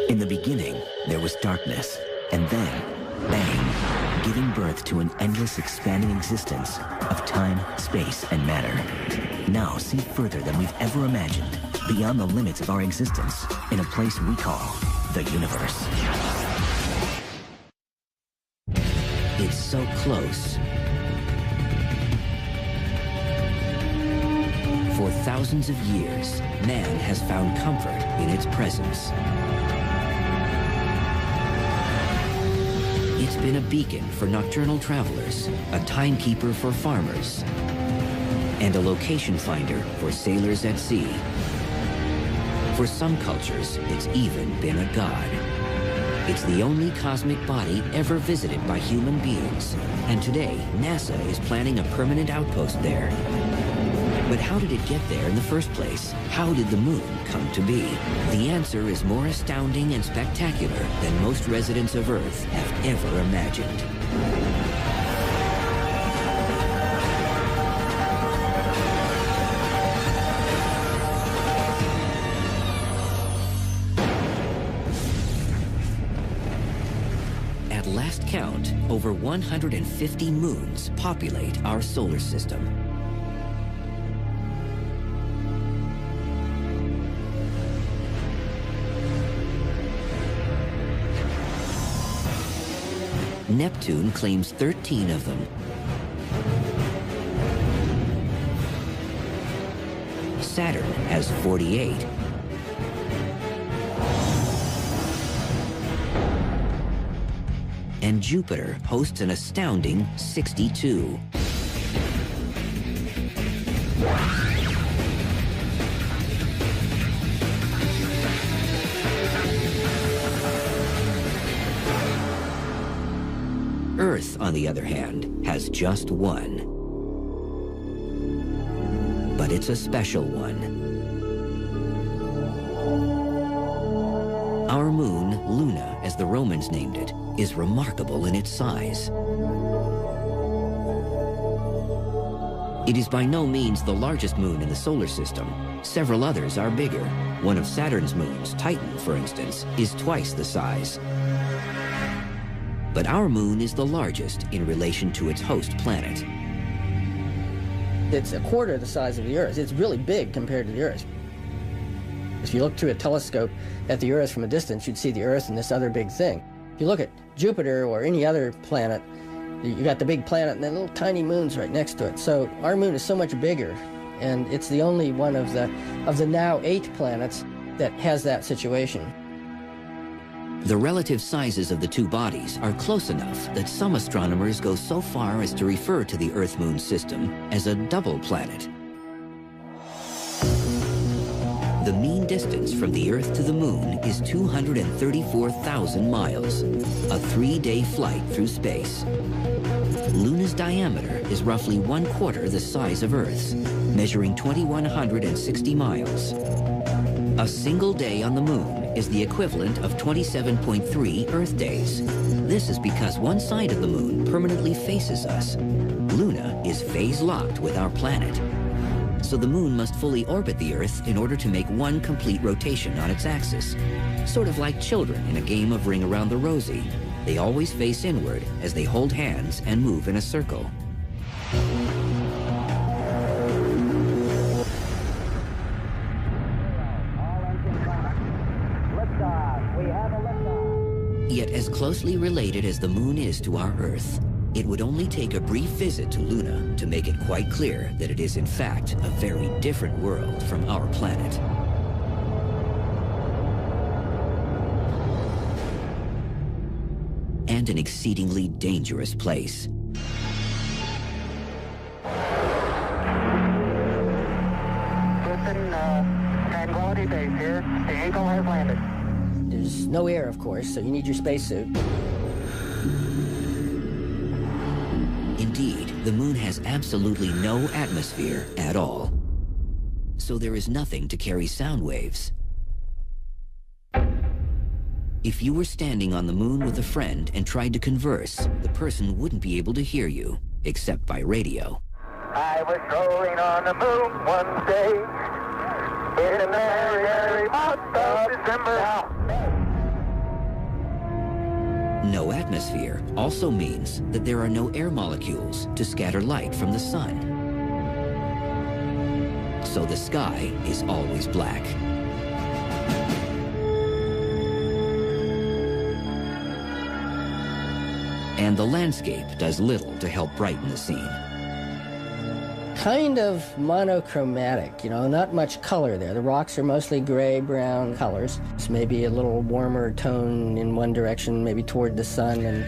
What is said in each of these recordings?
In the beginning, there was darkness, and then, bang, giving birth to an endless expanding existence of time, space, and matter. Now see further than we've ever imagined, beyond the limits of our existence, in a place we call the universe. It's so close. For thousands of years, man has found comfort in its presence. It's been a beacon for nocturnal travelers, a timekeeper for farmers, and a location finder for sailors at sea. For some cultures, it's even been a god. It's the only cosmic body ever visited by human beings, and today, NASA is planning a permanent outpost there. But how did it get there in the first place? How did the moon come to be? The answer is more astounding and spectacular than most residents of Earth have ever imagined. At last count, over 150 moons populate our solar system. Neptune claims 13 of them. Saturn has 48. And Jupiter hosts an astounding 62. Earth, on the other hand, has just one. But it's a special one. Our moon, Luna, as the Romans named it, is remarkable in its size. It is by no means the largest moon in the solar system. Several others are bigger. One of Saturn's moons, Titan, for instance, is twice the size. But our moon is the largest in relation to its host planet. It's a quarter the size of the Earth. It's really big compared to the Earth. If you look through a telescope at the Earth from a distance, you'd see the Earth and this other big thing. If you look at Jupiter or any other planet, you got the big planet and then little tiny moons right next to it. So our moon is so much bigger, and it's the only one of the now 8 planets that has that situation. The relative sizes of the two bodies are close enough that some astronomers go so far as to refer to the Earth-Moon system as a double planet. The mean distance from the Earth to the Moon is 234,000 miles, a 3-day flight through space. Luna's diameter is roughly 1/4 the size of Earth's, measuring 2,160 miles. A single day on the Moon is the equivalent of 27.3 Earth days. This is because one side of the Moon permanently faces us. Luna is phase-locked with our planet. So the Moon must fully orbit the Earth in order to make one complete rotation on its axis. Sort of like children in a game of Ring Around the Rosie. They always face inward as they hold hands and move in a circle. Yet as closely related as the Moon is to our Earth, it would only take a brief visit to Luna to make it quite clear that it is in fact a very different world from our planet. And an exceedingly dangerous place. Tranquility Base here. The Eagle has landed. There's no air, of course, so you need your spacesuit. Indeed, the Moon has absolutely no atmosphere at all. So there is nothing to carry sound waves. If you were standing on the Moon with a friend and tried to converse, the person wouldn't be able to hear you, except by radio. I was strolling on the Moon one day in a merry, merry month of December. No atmosphere also means that there are no air molecules to scatter light from the sun. So the sky is always black. And the landscape does little to help brighten the scene. Kind of monochromatic, you know, not much color there. The rocks are mostly gray-brown colors. It's maybe a little warmer tone in one direction, maybe toward the sun, and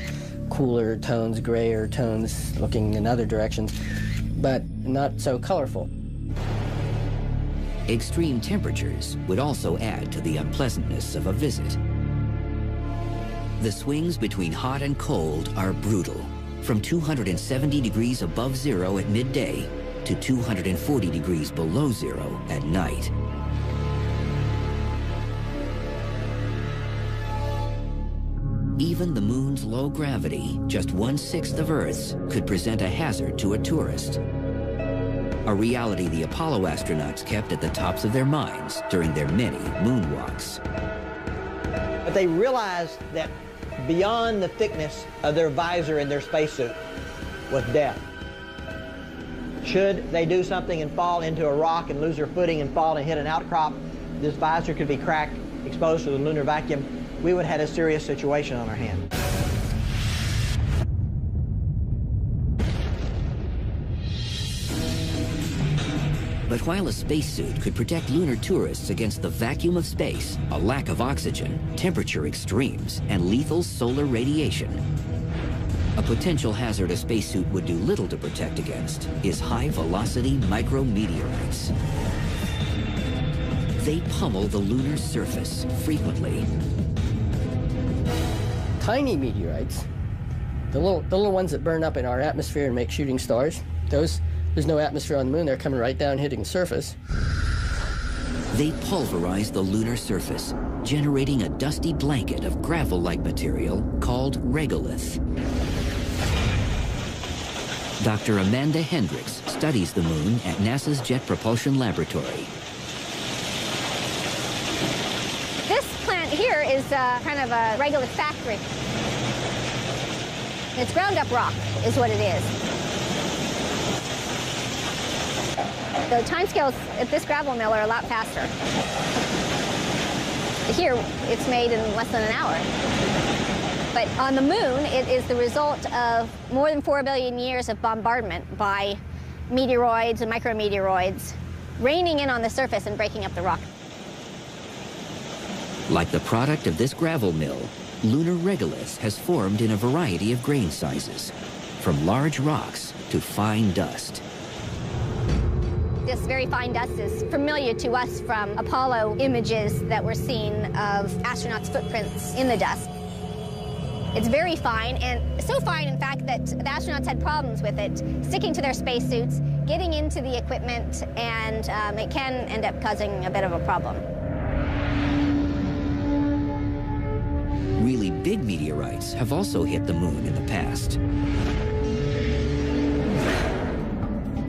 cooler tones, grayer tones looking in other directions, but not so colorful. Extreme temperatures would also add to the unpleasantness of a visit. The swings between hot and cold are brutal, from 270 degrees above zero at midday to 240 degrees below zero at night. Even the moon's low gravity, just 1/6 of Earth's, could present a hazard to a tourist. A reality the Apollo astronauts kept at the tops of their minds during their many moonwalks. But they realized that beyond the thickness of their visor in their spacesuit was death. Should they do something and fall into a rock and lose their footing and fall and hit an outcrop, this visor could be cracked, exposed to the lunar vacuum. We would have had a serious situation on our hands. But while a spacesuit could protect lunar tourists against the vacuum of space, a lack of oxygen, temperature extremes, and lethal solar radiation, a potential hazard a spacesuit would do little to protect against is high-velocity micrometeorites. They pummel the lunar surface frequently. Tiny meteorites, the little ones that burn up in our atmosphere and make shooting stars, there's no atmosphere on the moon, they're coming right down hitting the surface. They pulverize the lunar surface, generating a dusty blanket of gravel-like material called regolith. Dr. Amanda Hendricks studies the moon at NASA's Jet Propulsion Laboratory. This plant here is kind of a regolith factory. It's ground-up rock is what it is. The timescales at this gravel mill are a lot faster. Here, it's made in less than an hour. But on the moon, it is the result of more than 4 billion years of bombardment by meteoroids and micrometeoroids raining in on the surface and breaking up the rock. Like the product of this gravel mill, lunar regolith has formed in a variety of grain sizes, from large rocks to fine dust. This very fine dust is familiar to us from Apollo images that were seen of astronauts' footprints in the dust. It's very fine, and so fine, in fact, that the astronauts had problems with it, sticking to their spacesuits, getting into the equipment, and it can end up causing a bit of a problem. Really big meteorites have also hit the moon in the past.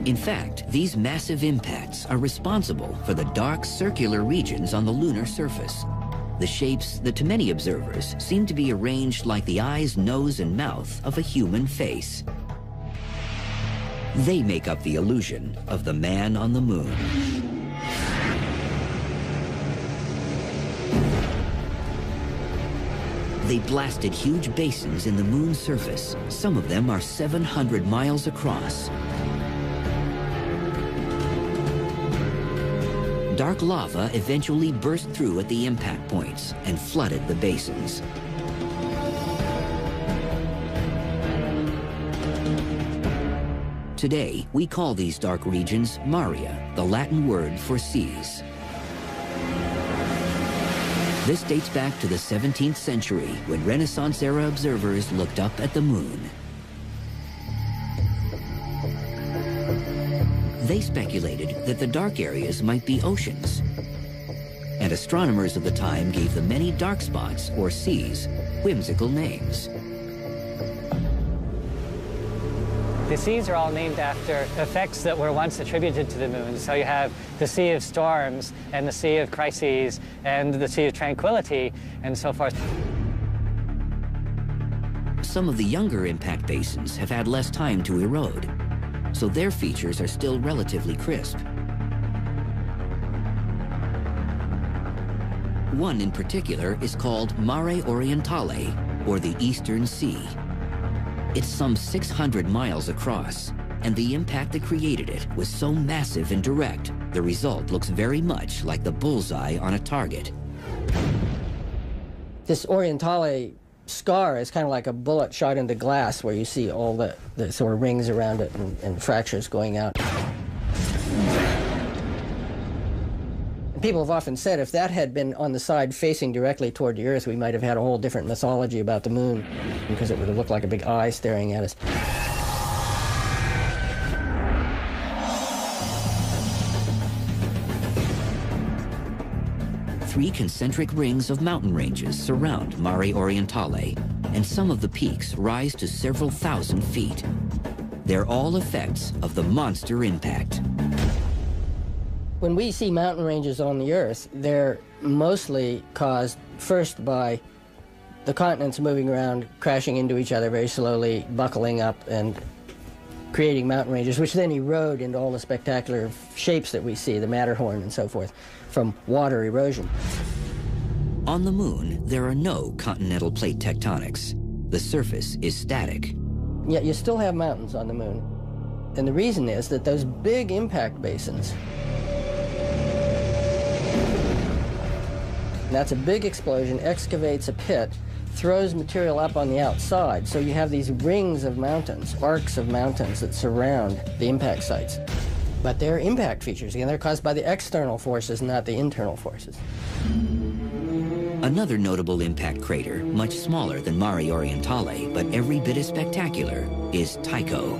In fact, these massive impacts are responsible for the dark circular regions on the lunar surface. The shapes that to many observers seem to be arranged like the eyes, nose, and mouth of a human face. They make up the illusion of the man on the moon. They blasted huge basins in the moon's surface. Some of them are 700 miles across. Dark lava eventually burst through at the impact points and flooded the basins. Today, we call these dark regions Maria, the Latin word for seas. This dates back to the 17th century when Renaissance-era observers looked up at the moon. They speculated that the dark areas might be oceans, and astronomers of the time gave the many dark spots, or seas, whimsical names. The seas are all named after effects that were once attributed to the moon. So you have the Sea of Storms, and the Sea of Crises, and the Sea of Tranquility, and so forth. some of the younger impact basins have had less time to erode, so their features are still relatively crisp. One in particular is called Mare Orientale, or the Eastern Sea. It's some 600 miles across, and the impact that created it was so massive and direct, the result looks very much like the bullseye on a target. This Orientale scar is kind of like a bullet shot into glass, where you see all the sort of rings around it and fractures going out. People have often said if that had been on the side facing directly toward the Earth, we might have had a whole different mythology about the moon, because it would have looked like a big eye staring at us. Three concentric rings of mountain ranges surround Mare Orientale, and some of the peaks rise to several thousand feet. They're all effects of the monster impact. When we see mountain ranges on the Earth, they're mostly caused first by the continents moving around, crashing into each other very slowly, buckling up, and creating mountain ranges, which then erode into all the spectacular shapes that we see, the Matterhorn and so forth, from water erosion. On the moon, there are no continental plate tectonics. The surface is static. Yet you still have mountains on the moon. And the reason is that those big impact basins, that's a big explosion, excavates a pit, throws material up on the outside. So you have these rings of mountains, arcs of mountains that surround the impact sites. But they're impact features. Again, they're caused by the external forces, not the internal forces. Another notable impact crater, much smaller than Mare Orientale, but every bit as spectacular, is Tycho.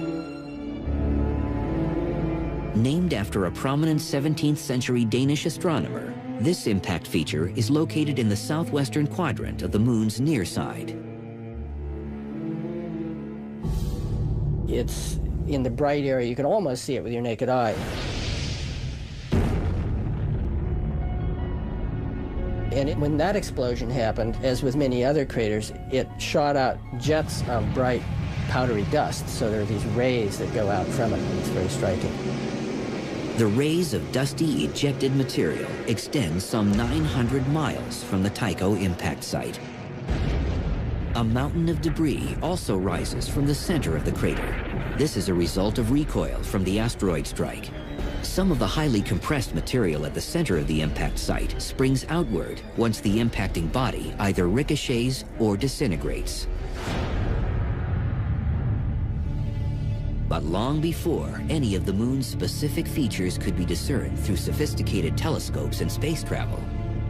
Named after a prominent 17th century Danish astronomer, this impact feature is located in the southwestern quadrant of the moon's near side. It's in the bright area. You can almost see it with your naked eye. And when that explosion happened, as with many other craters, it shot out jets of bright, powdery dust. So there are these rays that go out from it. It's very striking. The rays of dusty, ejected material extend some 900 miles from the Tycho impact site. A mountain of debris also rises from the center of the crater. This is a result of recoil from the asteroid strike. Some of the highly compressed material at the center of the impact site springs outward once the impacting body either ricochets or disintegrates. But long before any of the moon's specific features could be discerned through sophisticated telescopes and space travel,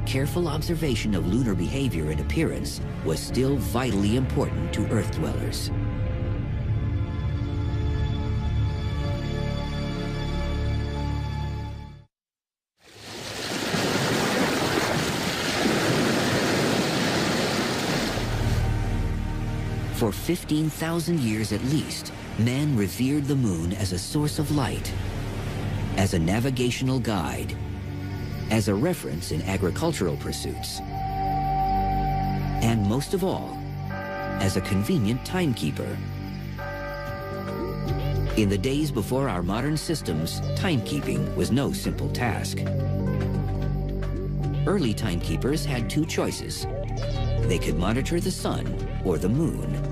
careful observation of lunar behavior and appearance was still vitally important to Earth dwellers. For 15,000 years at least, man revered the moon as a source of light, as a navigational guide, as a reference in agricultural pursuits, and most of all, as a convenient timekeeper. In the days before our modern systems, timekeeping was no simple task. Early timekeepers had two choices. They could monitor the sun or the moon.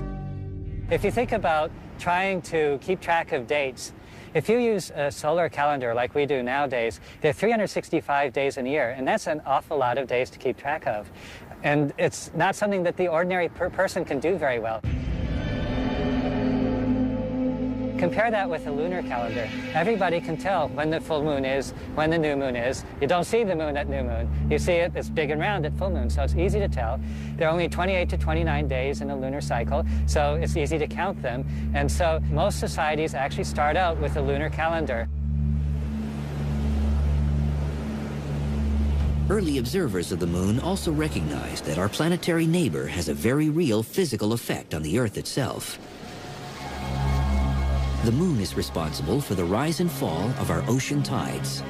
If you think about trying to keep track of dates, if you use a solar calendar like we do nowadays, there are 365 days in a year, and that's an awful lot of days to keep track of. And it's not something that the ordinary person can do very well. Compare that with a lunar calendar. Everybody can tell when the full moon is, when the new moon is. You don't see the moon at new moon. You see it, it's big and round at full moon, so it's easy to tell. There are only 28 to 29 days in a lunar cycle, so it's easy to count them. And so most societies actually start out with a lunar calendar. Early observers of the moon also recognized that our planetary neighbor has a very real physical effect on the Earth itself. The moon is responsible for the rise and fall of our ocean tides.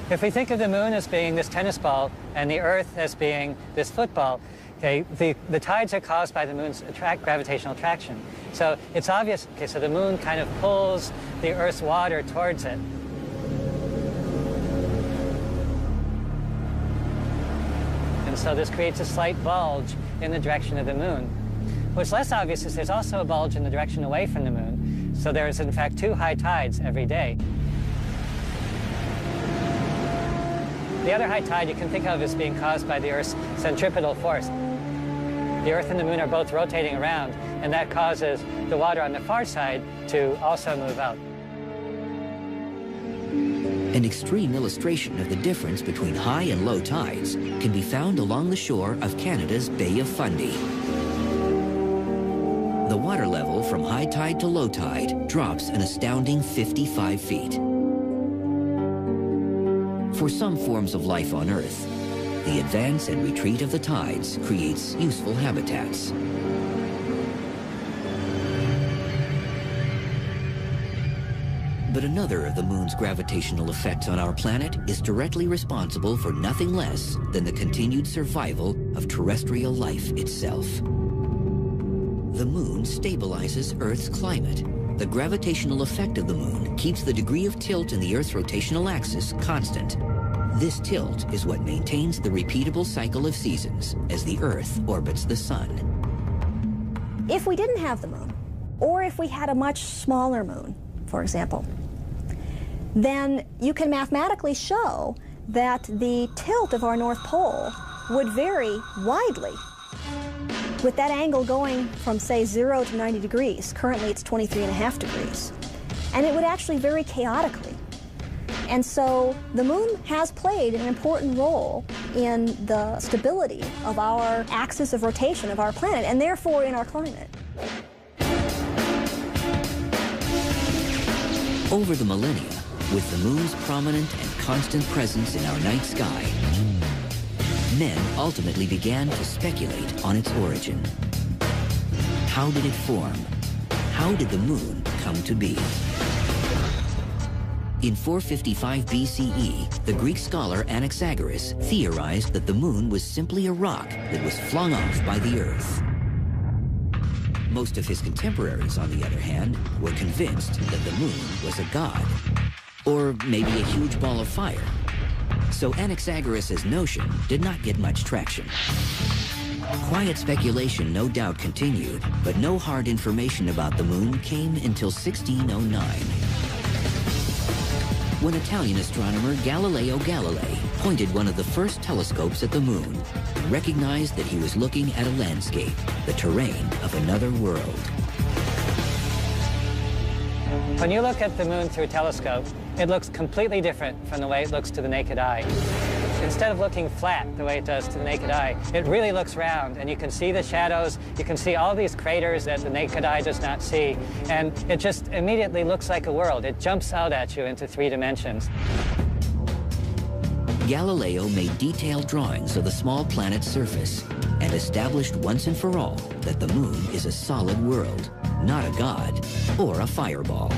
If we think of the moon as being this tennis ball and the Earth as being this football, okay, the tides are caused by the moon's gravitational attraction. So it's obvious, okay, so the moon kind of pulls the Earth's water towards it. And so this creates a slight bulge in the direction of the moon. What's less obvious is there's also a bulge in the direction away from the moon. So there's, in fact, 2 high tides every day. The other high tide you can think of as being caused by the Earth's centripetal force. The Earth and the moon are both rotating around, and that causes the water on the far side to also move out. An extreme illustration of the difference between high and low tides can be found along the shore of Canada's Bay of Fundy. The water level from high tide to low tide drops an astounding 55 feet. For some forms of life on Earth, the advance and retreat of the tides creates useful habitats. But another of the moon's gravitational effects on our planet is directly responsible for nothing less than the continued survival of terrestrial life itself. The moon stabilizes Earth's climate. The gravitational effect of the moon keeps the degree of tilt in the Earth's rotational axis constant. This tilt is what maintains the repeatable cycle of seasons as the Earth orbits the sun. If we didn't have the moon, or if we had a much smaller moon, for example, then you can mathematically show that the tilt of our North Pole would vary widely, with that angle going from, say, 0 to 90 degrees. Currently, it's 23.5 degrees. And it would actually vary chaotically. And so the moon has played an important role in the stability of our axis of rotation of our planet, and therefore in our climate. Over the millennia, with the moon's prominent and constant presence in our night sky, men ultimately began to speculate on its origin. How did it form? How did the moon come to be? In 455 BCE, the Greek scholar Anaxagoras theorized that the moon was simply a rock that was flung off by the Earth. Most of his contemporaries, on the other hand, were convinced that the moon was a god, or maybe a huge ball of fire. So Anaxagoras' notion did not get much traction. Quiet speculation no doubt continued, but no hard information about the moon came until 1609. When Italian astronomer Galileo Galilei pointed one of the first telescopes at the moon and recognized that he was looking at a landscape, the terrain of another world. When you look at the moon through a telescope, it looks completely different from the way it looks to the naked eye. Instead of looking flat the way it does to the naked eye, it really looks round, and you can see the shadows, you can see all these craters that the naked eye does not see, and it just immediately looks like a world. It jumps out at you into 3 dimensions. Galileo made detailed drawings of the small planet's surface and established once and for all that the moon is a solid world, not a god or a fireball.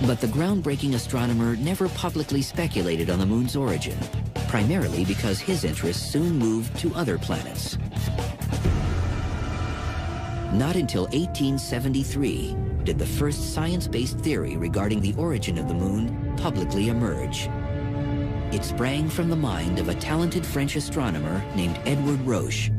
But the groundbreaking astronomer never publicly speculated on the moon's origin, primarily because his interests soon moved to other planets. Not until 1873 did the first science-based theory regarding the origin of the moon publicly emerge. It sprang from the mind of a talented French astronomer named Edward Roche.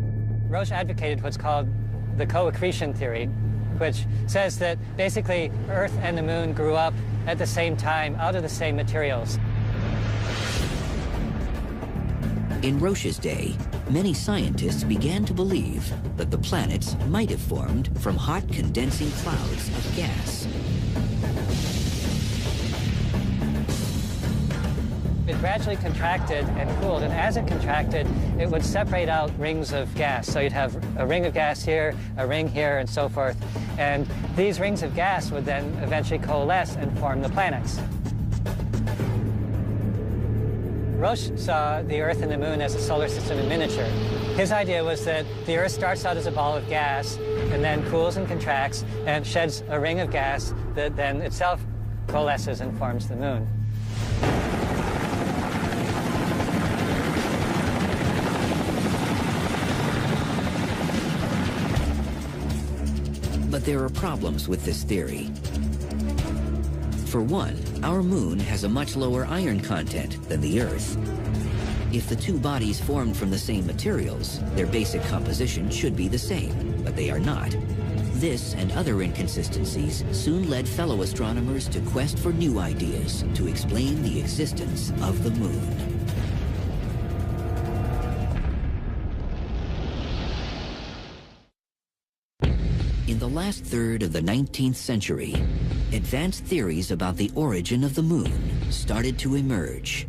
Roche advocated what's called the co-accretion theory, which says that basically Earth and the moon grew up at the same time out of the same materials. In Roche's day, many scientists began to believe that the planets might have formed from hot condensing clouds of gas. It gradually contracted and cooled, and as it contracted, it would separate out rings of gas. So you'd have a ring of gas here, a ring here, and so forth. And these rings of gas would then eventually coalesce and form the planets. Roche saw the Earth and the Moon as a solar system in miniature. His idea was that the Earth starts out as a ball of gas and then cools and contracts and sheds a ring of gas that then itself coalesces and forms the Moon. But there are problems with this theory. For one, our moon has a much lower iron content than the Earth. If the two bodies formed from the same materials, their basic composition should be the same, but they are not. This and other inconsistencies soon led fellow astronomers to quest for new ideas to explain the existence of the moon. In the last third of the 19th century, advanced theories about the origin of the moon started to emerge.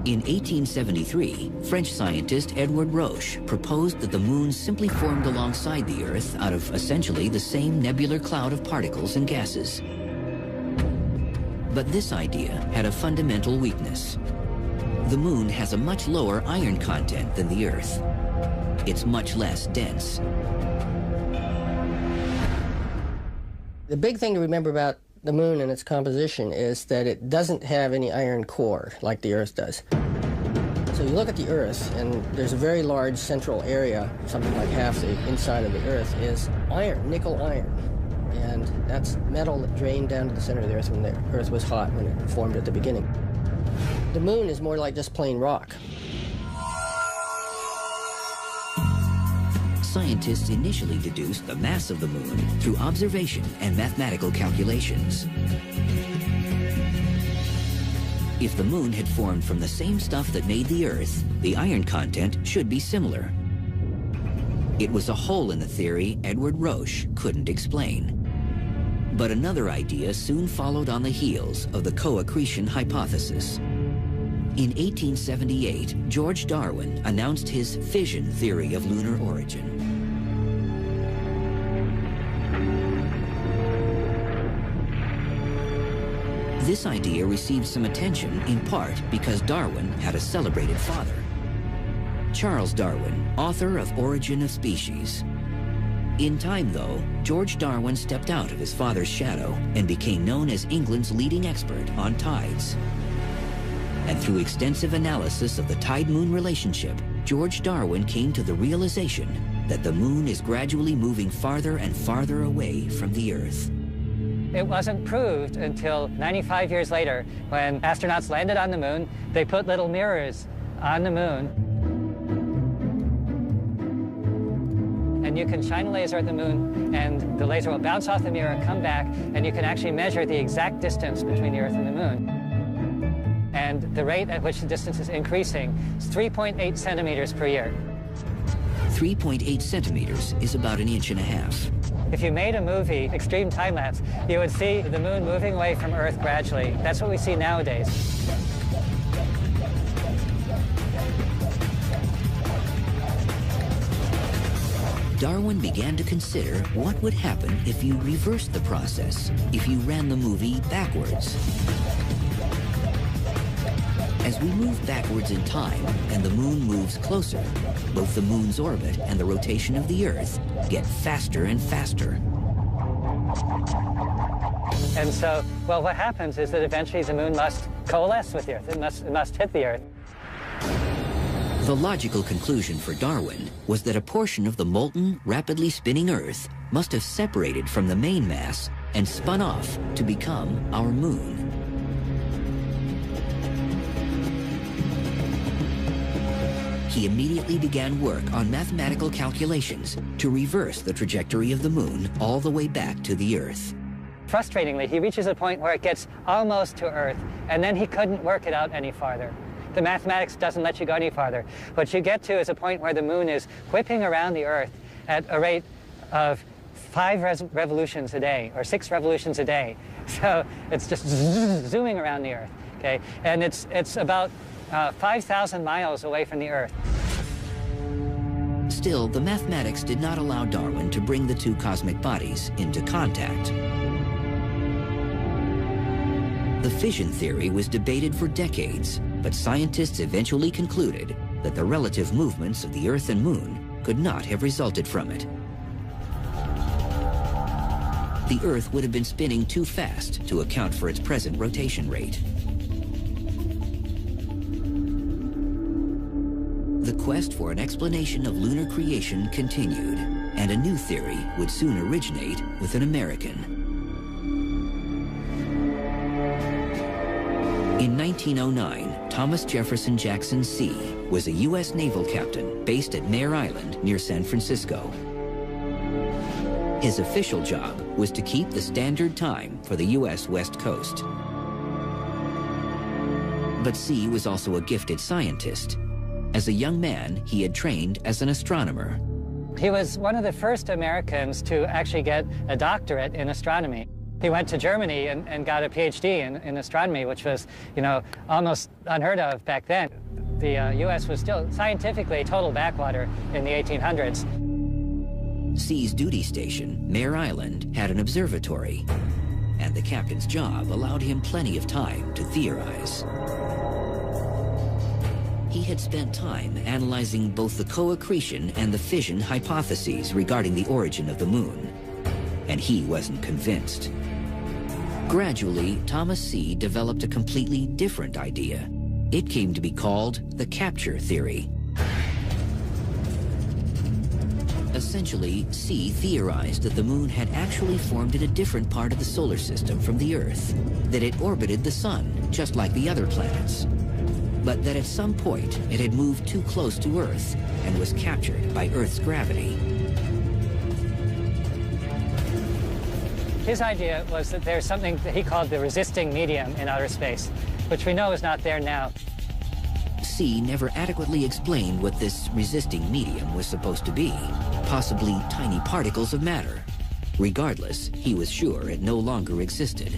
In 1873, French scientist Edward Roche proposed that the moon simply formed alongside the Earth out of essentially the same nebular cloud of particles and gases. But this idea had a fundamental weakness. The moon has a much lower iron content than the Earth. It's much less dense. The big thing to remember about the moon and its composition is that it doesn't have any iron core like the Earth does. So you look at the Earth, and there's a very large central area, something like half the inside of the Earth is iron, nickel iron. And that's metal that drained down to the center of the Earth when the Earth was hot, when it formed at the beginning. The moon is more like just plain rock. Scientists initially deduced the mass of the moon through observation and mathematical calculations. If the moon had formed from the same stuff that made the Earth, the iron content should be similar. It was a hole in the theory Edward Roche couldn't explain. But another idea soon followed on the heels of the co-accretion hypothesis. In 1878, George Darwin announced his fission theory of lunar origin. This idea received some attention in part because Darwin had a celebrated father. Charles Darwin, author of Origin of Species. In time, though, George Darwin stepped out of his father's shadow and became known as England's leading expert on tides. And through extensive analysis of the tide-moon relationship, George Darwin came to the realization that the moon is gradually moving farther and farther away from the Earth. It wasn't proved until 95 years later when astronauts landed on the moon. They put little mirrors on the moon. And you can shine a laser at the moon, and the laser will bounce off the mirror, come back, and you can actually measure the exact distance between the Earth and the moon. And the rate at which the distance is increasing is 3.8 centimeters per year. 3.8 centimeters is about 1.5 inches. If you made a movie, extreme time-lapse, you would see the moon moving away from Earth gradually. That's what we see nowadays. Darwin began to consider what would happen if you reversed the process, if you ran the movie backwards. As we move backwards in time and the moon moves closer, both the moon's orbit and the rotation of the Earth get faster and faster. And so, well, what happens is that eventually the moon must coalesce with the Earth. It must hit the Earth. The logical conclusion for Darwin was that a portion of the molten, rapidly spinning Earth must have separated from the main mass and spun off to become our moon. He immediately began work on mathematical calculations to reverse the trajectory of the moon all the way back to the Earth. Frustratingly, he reaches a point where it gets almost to Earth, and then he couldn't work it out any farther. The mathematics doesn't let you go any farther. What you get to is a point where the moon is whipping around the Earth at a rate of 5 revolutions a day, or 6 revolutions a day. So it's just zooming around the Earth, okay? And it's about 5,000 miles away from the Earth. Still, the mathematics did not allow Darwin to bring the two cosmic bodies into contact. The fission theory was debated for decades, but scientists eventually concluded that the relative movements of the Earth and Moon could not have resulted from it. The Earth would have been spinning too fast to account for its present rotation rate. The quest for an explanation of lunar creation continued, and a new theory would soon originate with an American. In 1909, Thomas Jefferson Jackson C. was a U.S. naval captain based at Mare Island near San Francisco. His official job was to keep the standard time for the U.S. West Coast. But C. was also a gifted scientist. As a young man, he had trained as an astronomer. He was one of the first Americans to actually get a doctorate in astronomy. He went to Germany and got a PhD in astronomy, which was, almost unheard of back then. The U.S. was still scientifically total backwater in the 1800s. C's duty station, Mare Island, had an observatory, and the captain's job allowed him plenty of time to theorize. He had spent time analyzing both the co-accretion and the fission hypotheses regarding the origin of the moon, and he wasn't convinced. Gradually, Thomas C. developed a completely different idea. It came to be called the capture theory. Essentially, C theorized that the moon had actually formed in a different part of the solar system from the Earth, that it orbited the sun, just like the other planets, but that at some point it had moved too close to Earth and was captured by Earth's gravity. His idea was that there's something that he called the resisting medium in outer space, which we know is not there now. C never adequately explained what this resisting medium was supposed to be, possibly tiny particles of matter. Regardless, he was sure it no longer existed.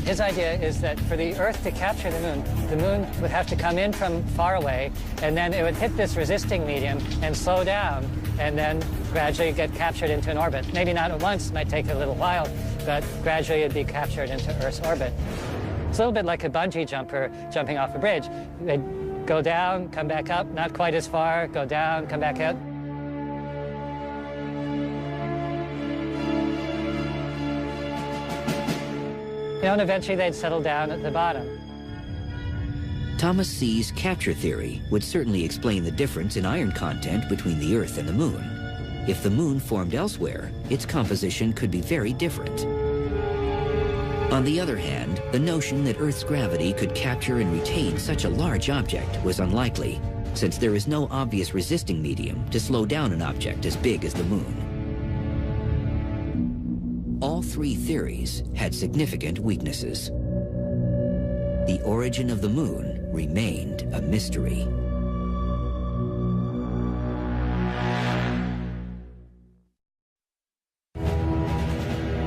His idea is that for the Earth to capture the moon would have to come in from far away, and then it would hit this resisting medium and slow down, and then gradually get captured into an orbit. Maybe not at once, might take a little while, but gradually it'd be captured into Earth's orbit. It's a little bit like a bungee jumper jumping off a bridge. They'd go down, come back up, not quite as far, go down, come back up. And eventually they'd settle down at the bottom. Thomas C.'s capture theory would certainly explain the difference in iron content between the Earth and the moon. If the moon formed elsewhere, its composition could be very different. On the other hand, the notion that Earth's gravity could capture and retain such a large object was unlikely, since there is no obvious resisting medium to slow down an object as big as the moon. All three theories had significant weaknesses. The origin of the moon remained a mystery.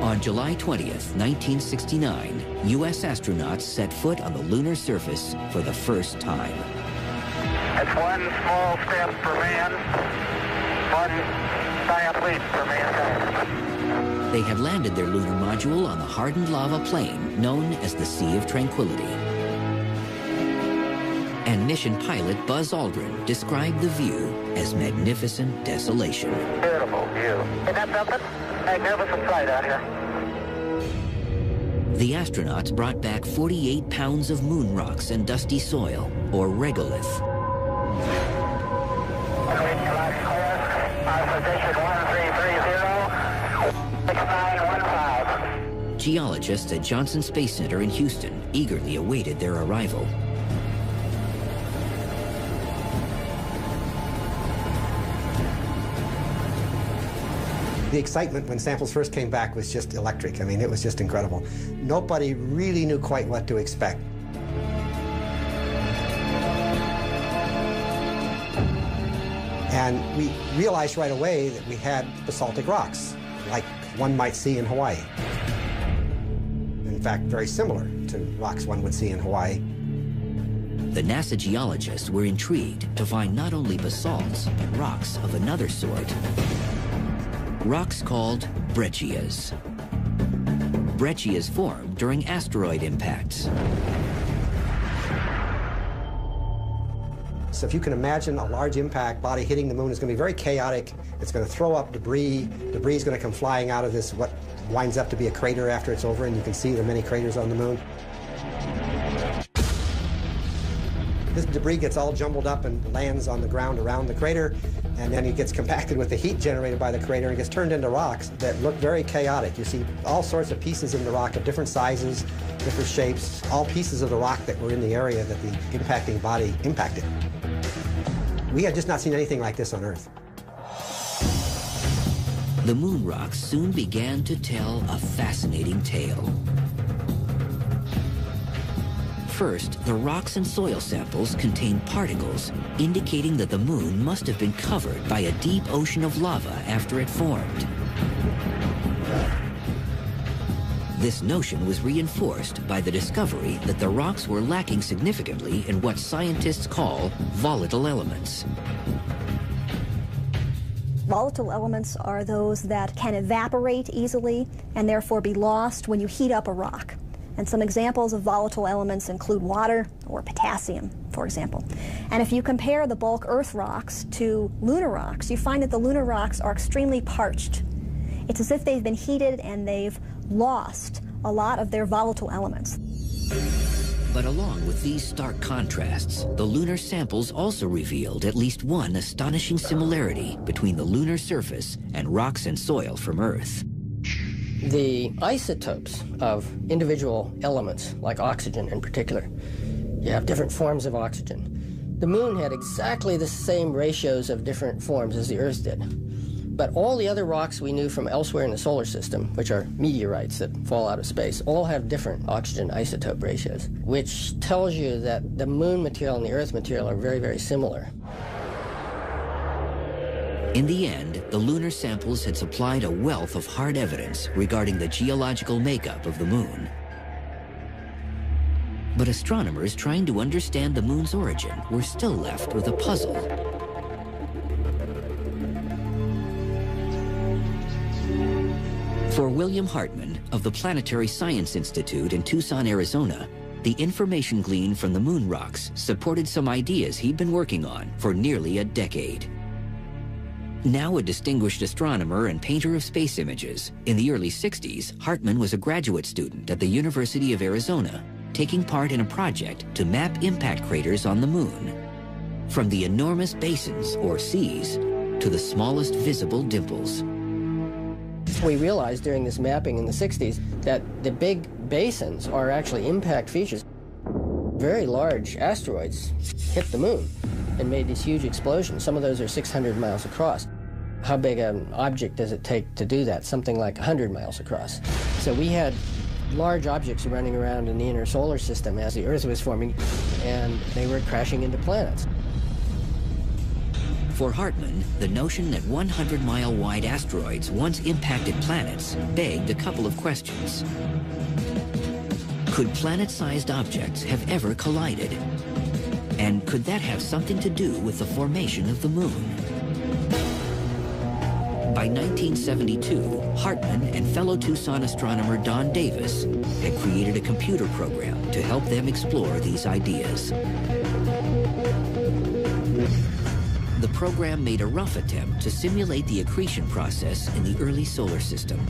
On July 20th, 1969, U.S. astronauts set foot on the lunar surface for the first time. That's one small step for man, one giant leap for mankind. They had landed their lunar module on the hardened lava plain known as the Sea of Tranquility. And mission pilot Buzz Aldrin described the view as magnificent desolation. Beautiful view. Isn't that something? Magnificent sight out here. The astronauts brought back 48 pounds of moon rocks and dusty soil, or regolith. Geologists at Johnson Space Center in Houston eagerly awaited their arrival. The excitement when samples first came back was just electric. I mean, it was just incredible. Nobody really knew quite what to expect. And we realized right away that we had basaltic rocks, like one might see in Hawaii. In fact, very similar to rocks one would see in Hawaii. The NASA geologists were intrigued to find not only basalts, but rocks of another sort. Rocks called breccias. Breccias formed during asteroid impacts. So if you can imagine a large impact body hitting the moon, it's going to be very chaotic. It's going to throw up debris. Debris is going to come flying out of this, what winds up to be a crater after it's over, and you can see the many craters on the moon. This debris gets all jumbled up and lands on the ground around the crater. and then it gets compacted with the heat generated by the crater and gets turned into rocks that look very chaotic. You see all sorts of pieces in the rock of different sizes, different shapes, all pieces of the rock that were in the area that the impacting body impacted. We had just not seen anything like this on Earth. The moon rocks soon began to tell a fascinating tale. First, the rocks and soil samples contained particles, indicating that the moon must have been covered by a deep ocean of lava after it formed. This notion was reinforced by the discovery that the rocks were lacking significantly in what scientists call volatile elements. Volatile elements are those that can evaporate easily and therefore be lost when you heat up a rock. And some examples of volatile elements include water or potassium, for example. And if you compare the bulk Earth rocks to lunar rocks, you find that the lunar rocks are extremely parched. It's as if they've been heated and they've lost a lot of their volatile elements. But along with these stark contrasts, the lunar samples also revealed at least one astonishing similarity between the lunar surface and rocks and soil from Earth. The isotopes of individual elements, like oxygen in particular, you have different forms of oxygen. The moon had exactly the same ratios of different forms as the Earth did. But all the other rocks we knew from elsewhere in the solar system, which are meteorites that fall out of space, all have different oxygen isotope ratios, which tells you that the moon material and the Earth material are very, very similar. In the end, the lunar samples had supplied a wealth of hard evidence regarding the geological makeup of the moon. But astronomers trying to understand the moon's origin were still left with a puzzle. For William Hartman of the Planetary Science Institute in Tucson, Arizona, the information gleaned from the moon rocks supported some ideas he'd been working on for nearly a decade. Now a distinguished astronomer and painter of space images, in the early 60s, Hartman was a graduate student at the University of Arizona, taking part in a project to map impact craters on the moon. From the enormous basins, or seas, to the smallest visible dimples. We realized during this mapping in the 60s that the big basins are actually impact features. Very large asteroids hit the moon and made these huge explosions. Some of those are 600 miles across. How big an object does it take to do that? Something like 100 miles across. So we had large objects running around in the inner solar system as the Earth was forming, and they were crashing into planets. For Hartman, the notion that 100-mile-wide asteroids once impacted planets begged a couple of questions. Could planet-sized objects have ever collided? And could that have something to do with the formation of the moon? By 1972, Hartman and fellow Tucson astronomer Don Davis had created a computer program to help them explore these ideas. The program made a rough attempt to simulate the accretion process in the early solar system.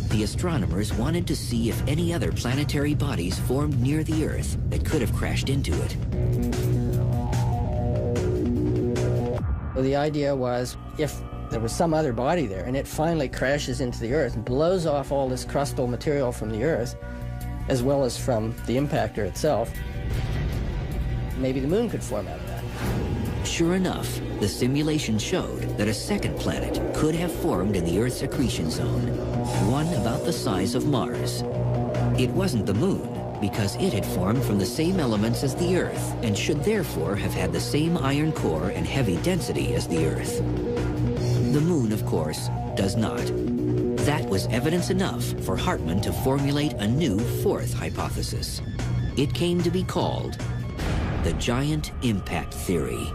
The astronomers wanted to see if any other planetary bodies formed near the Earth that could have crashed into it. The idea was, if there was some other body there and it finally crashes into the Earth and blows off all this crustal material from the Earth, as well as from the impactor itself, maybe the moon could form out of that. Sure enough, the simulation showed that a second planet could have formed in the Earth's accretion zone, one about the size of Mars. It wasn't the moon, because it had formed from the same elements as the Earth and should therefore have had the same iron core and heavy density as the Earth. The moon, of course, does not. That was evidence enough for Hartman to formulate a new fourth hypothesis. It came to be called the giant impact theory.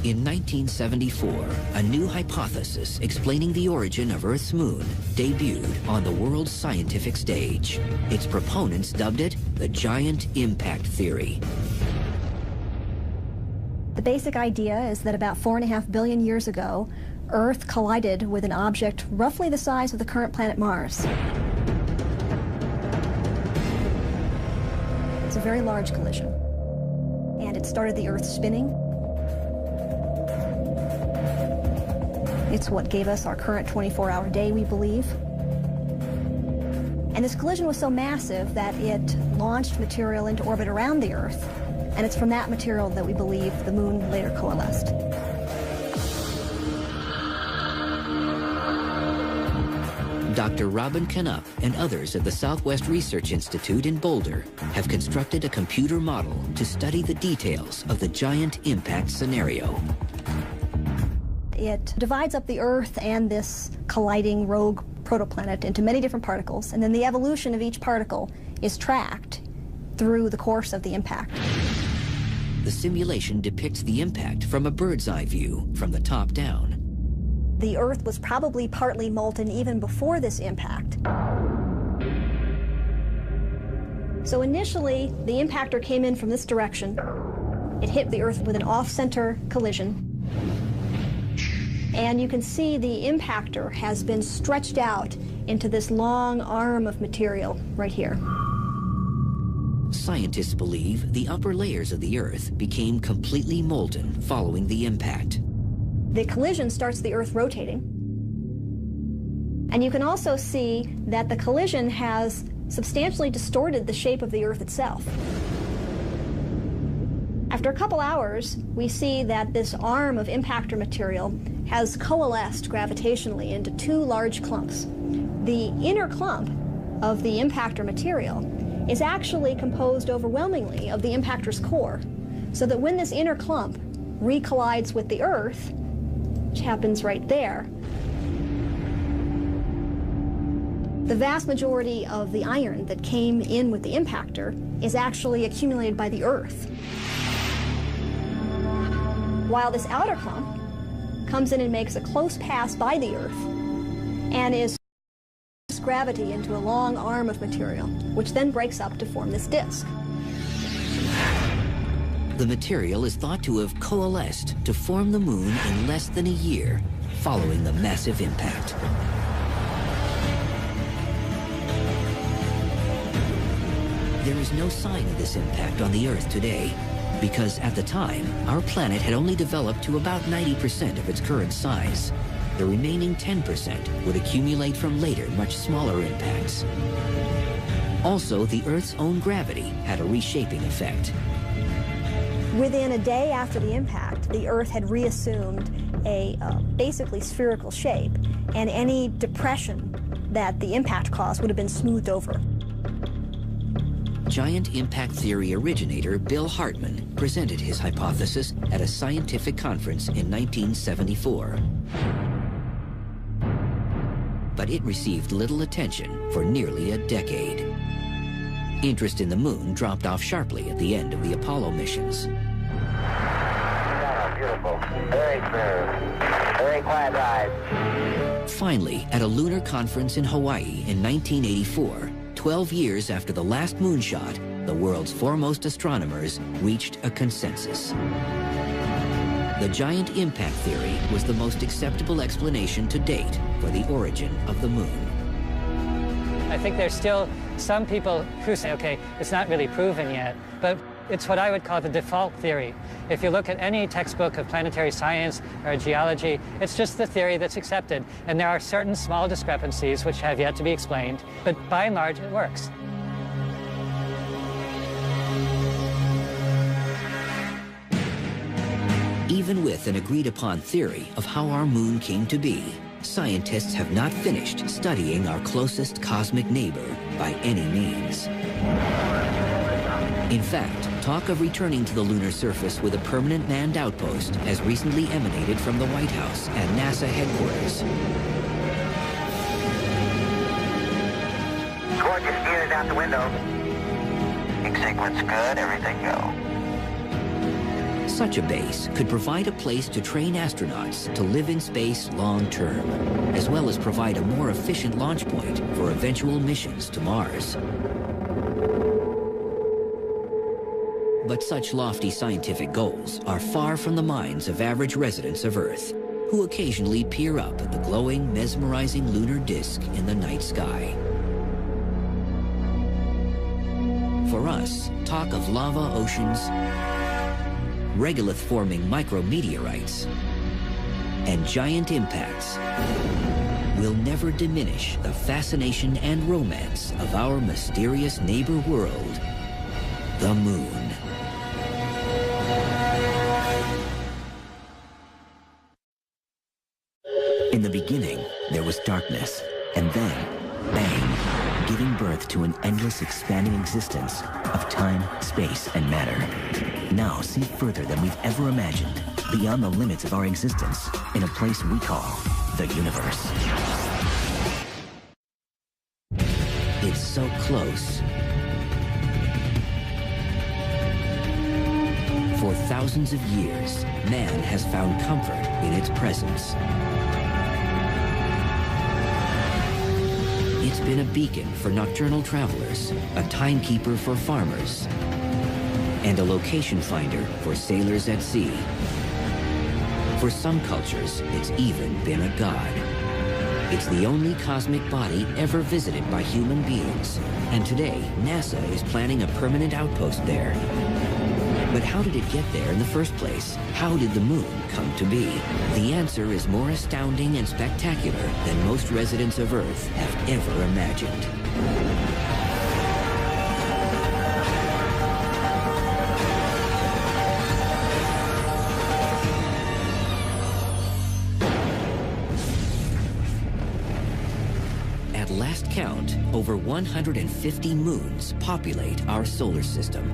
In 1974, a new hypothesis explaining the origin of Earth's moon debuted on the world's scientific stage. Its proponents dubbed it the giant impact theory. The basic idea is that about 4.5 billion years ago, Earth collided with an object roughly the size of the current planet Mars. a very large collision, and it started the Earth spinning. It's what gave us our current 24-hour day, we believe. And this collision was so massive that it launched material into orbit around the Earth, and it's from that material that we believe the moon later coalesced. Dr. Robin Canup and others at the Southwest Research Institute in Boulder have constructed a computer model to study the details of the giant impact scenario. It divides up the Earth and this colliding rogue protoplanet into many different particles, and then the evolution of each particle is tracked through the course of the impact. The simulation depicts the impact from a bird's eye view, from the top down. The Earth was probably partly molten even before this impact. So initially, the impactor came in from this direction. It hit the Earth with an off-center collision. And you can see the impactor has been stretched out into this long arm of material right here. Scientists believe the upper layers of the Earth became completely molten following the impact. The collision starts the Earth rotating. And you can also see that the collision has substantially distorted the shape of the Earth itself. After a couple hours, we see that this arm of impactor material has coalesced gravitationally into two large clumps. The inner clump of the impactor material is actually composed overwhelmingly of the impactor's core, so that when this inner clump recollides with the Earth, which happens right there, the vast majority of the iron that came in with the impactor is actually accumulated by the Earth. While this outer clump comes in and makes a close pass by the Earth and is gravity into a long arm of material, which then breaks up to form this disk. The material is thought to have coalesced to form the moon in less than a year following the massive impact. There is no sign of this impact on the Earth today, because at the time, our planet had only developed to about 90% of its current size. The remaining 10% would accumulate from later, much smaller impacts. Also, the Earth's own gravity had a reshaping effect. Within a day after the impact, the Earth had reassumed a basically spherical shape, and any depression that the impact caused would have been smoothed over. Giant impact theory originator Bill Hartman presented his hypothesis at a scientific conference in 1974. But it received little attention for nearly a decade. Interest in the moon dropped off sharply at the end of the Apollo missions. Beautiful. Very clear. Very quiet ride. Finally, at a lunar conference in Hawaii in 1984, 12 years after the last moonshot, the world's foremost astronomers reached a consensus. The giant impact theory was the most acceptable explanation to date for the origin of the moon. I think there's still some people who say, okay, it's not really proven yet, but it's what I would call the default theory. If you look at any textbook of planetary science or geology, it's just the theory that's accepted. And there are certain small discrepancies which have yet to be explained, but by and large, it works. Even with an agreed-upon theory of how our moon came to be, scientists have not finished studying our closest cosmic neighbor by any means. In fact, talk of returning to the lunar surface with a permanent manned outpost has recently emanated from the White House and NASA headquarters. Score just steered out the window. Sequence good, everything go. Such a base could provide a place to train astronauts to live in space long-term, as well as provide a more efficient launch point for eventual missions to Mars. But such lofty scientific goals are far from the minds of average residents of Earth, who occasionally peer up at the glowing, mesmerizing lunar disk in the night sky. For us, talk of lava oceans, regolith-forming micrometeorites, and giant impacts will never diminish the fascination and romance of our mysterious neighbor world, the Moon. In the beginning, there was darkness, and then, bang, giving birth to an endless expanding existence of time, space, and matter. Now see further than we've ever imagined, beyond the limits of our existence, in a place we call the universe. It's so close. For thousands of years, man has found comfort in its presence. It's been a beacon for nocturnal travelers, a timekeeper for farmers, and a location finder for sailors at sea. For some cultures, it's even been a god. It's the only cosmic body ever visited by human beings, and today, NASA is planning a permanent outpost there. But how did it get there in the first place? How did the Moon come to be? The answer is more astounding and spectacular than most residents of Earth have ever imagined. At last count, over 150 moons populate our solar system.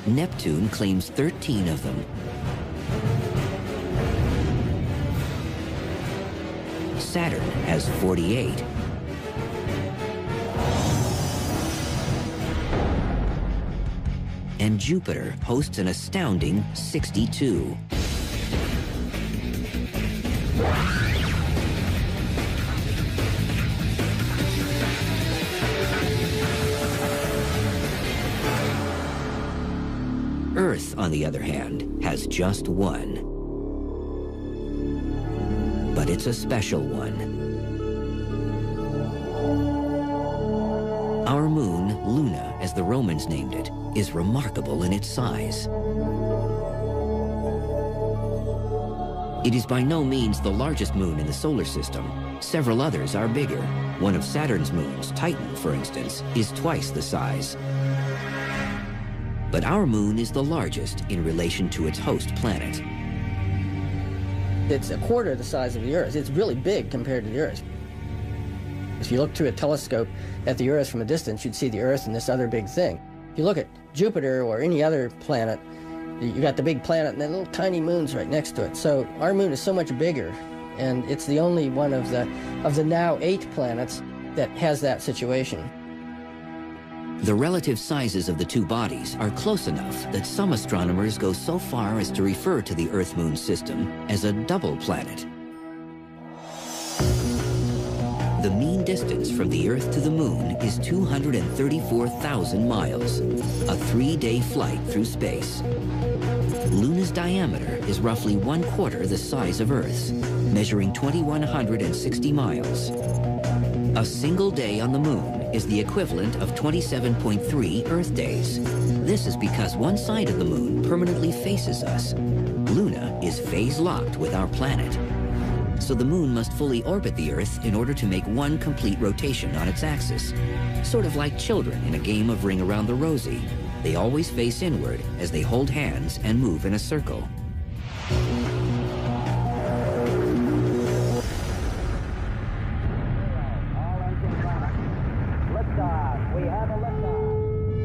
Neptune claims 13 of them. Saturn has 48. And Jupiter hosts an astounding 62. Earth, on the other hand, has just one. But it's a special one. Our moon, Luna, as the Romans named it, is remarkable in its size. It is by no means the largest moon in the solar system. Several others are bigger. One of Saturn's moons, Titan, for instance, is twice the size. But our moon is the largest in relation to its host planet. It's a quarter the size of the Earth. It's really big compared to the Earth. If you look through a telescope at the Earth from a distance, you'd see the Earth and this other big thing. If you look at Jupiter or any other planet, you got the big planet and then little tiny moons right next to it. So our moon is so much bigger, and it's the only one of the now 8 planets that has that situation. The relative sizes of the two bodies are close enough that some astronomers go so far as to refer to the Earth-Moon system as a double planet. The mean distance from the Earth to the Moon is 234,000 miles, a 3-day flight through space. Luna's diameter is roughly 1/4 the size of Earth's, measuring 2,160 miles. A single day on the Moon is the equivalent of 27.3 Earth days. This is because one side of the Moon permanently faces us. Luna is phase-locked with our planet. So the Moon must fully orbit the Earth in order to make one complete rotation on its axis. Sort of like children in a game of Ring Around the Rosie. They always face inward as they hold hands and move in a circle.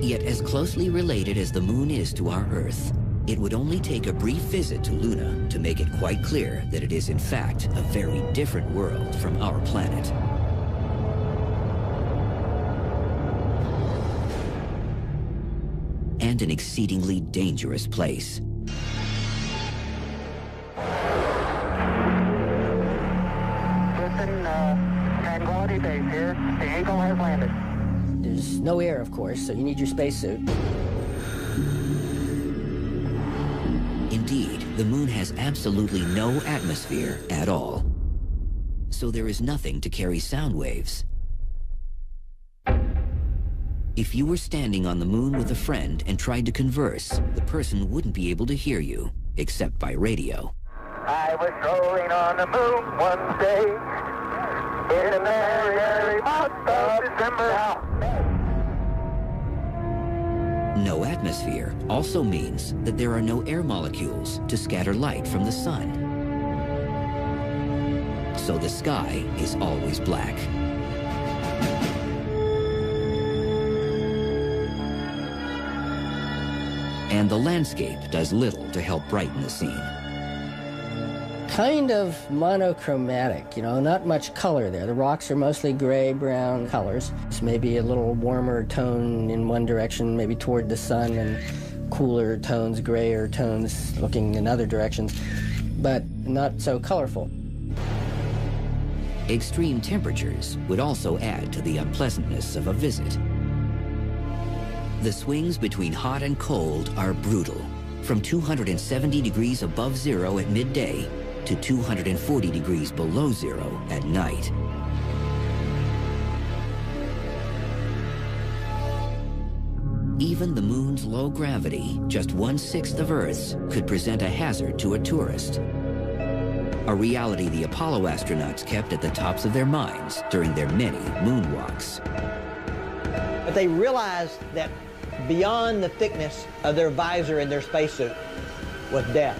Yet as closely related as the Moon is to our Earth, it would only take a brief visit to Luna to make it quite clear that it is in fact a very different world from our planet. And an exceedingly dangerous place. Listen, Tranquility Base here. The Eagle has landed. There's no air, of course, so you need your spacesuit. Indeed, the moon has absolutely no atmosphere at all. So there is nothing to carry sound waves. If you were standing on the moon with a friend and tried to converse, the person wouldn't be able to hear you, except by radio. I was strolling on the moon one day in the merry month of December. No atmosphere also means that there are no air molecules to scatter light from the sun. So the sky is always black. And the landscape does little to help brighten the scene. Kind of monochromatic, you know, not much color there. The rocks are mostly gray-brown colors. It's maybe a little warmer tone in one direction, maybe toward the sun, and cooler tones, grayer tones looking in other directions, but not so colorful. Extreme temperatures would also add to the unpleasantness of a visit. The swings between hot and cold are brutal, from 270 degrees above zero at midday to 240 degrees below zero at night. Even the moon's low gravity, just 1/6 of Earth's, could present a hazard to a tourist. A reality the Apollo astronauts kept at the tops of their minds during their many moonwalks. But they realized that beyond the thickness of their visor in their spacesuit was death.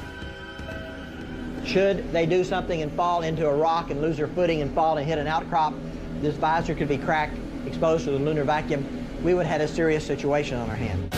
Should they do something and fall into a rock and lose their footing and fall and hit an outcrop, this visor could be cracked, exposed to the lunar vacuum. We would have had a serious situation on our hands.